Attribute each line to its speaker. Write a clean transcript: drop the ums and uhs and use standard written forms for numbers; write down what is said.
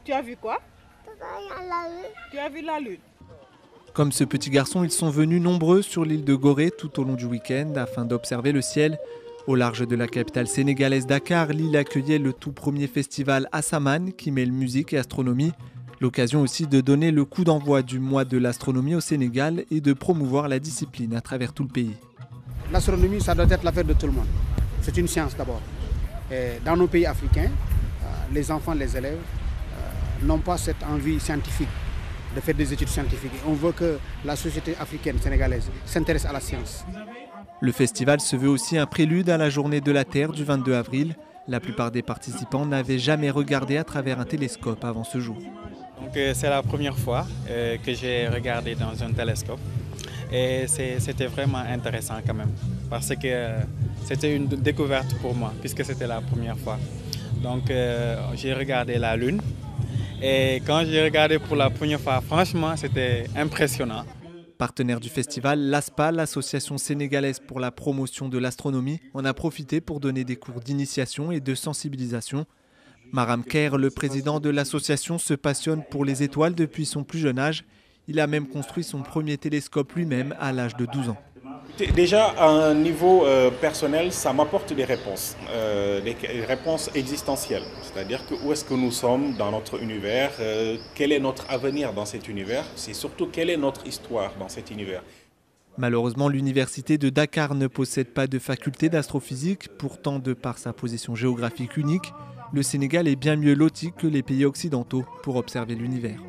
Speaker 1: Tu as vu quoi? Tu as vu la lune?
Speaker 2: Comme ce petit garçon, ils sont venus nombreux sur l'île de Gorée tout au long du week-end afin d'observer le ciel. Au large de la capitale sénégalaise Dakar, l'île accueillait le tout premier festival Assaman qui mêle musique et astronomie. L'occasion aussi de donner le coup d'envoi du mois de l'astronomie au Sénégal et de promouvoir la discipline à travers tout le pays.
Speaker 3: L'astronomie, ça doit être l'affaire de tout le monde. C'est une science d'abord. Dans nos pays africains, les enfants, les élèves n'ont pas cette envie scientifique de faire des études scientifiques. On veut que la société africaine sénégalaise s'intéresse à la science.
Speaker 2: Le festival se veut aussi un prélude à la journée de la Terre du 22 avril. La plupart des participants n'avaient jamais regardé à travers un télescope avant ce jour.
Speaker 4: C'est la première fois que j'ai regardé dans un télescope et c'était vraiment intéressant quand même parce que c'était une découverte pour moi puisque c'était la première fois. Donc j'ai regardé la Lune et quand j'ai regardé pour la première fois, franchement c'était impressionnant.
Speaker 2: Partenaire du festival, l'ASPA, l'association sénégalaise pour la promotion de l'astronomie, en a profité pour donner des cours d'initiation et de sensibilisation. Maram Ker, le président de l'association, se passionne pour les étoiles depuis son plus jeune âge. Il a même construit son premier télescope lui-même à l'âge de 12 ans.
Speaker 5: Déjà, à un niveau personnel, ça m'apporte des réponses existentielles. C'est-à-dire que où est-ce que nous sommes dans notre univers, quel est notre avenir dans cet univers, c'est surtout quelle est notre histoire dans cet univers.
Speaker 2: Malheureusement, l'université de Dakar ne possède pas de faculté d'astrophysique. Pourtant, de par sa position géographique unique, le Sénégal est bien mieux loti que les pays occidentaux pour observer l'univers.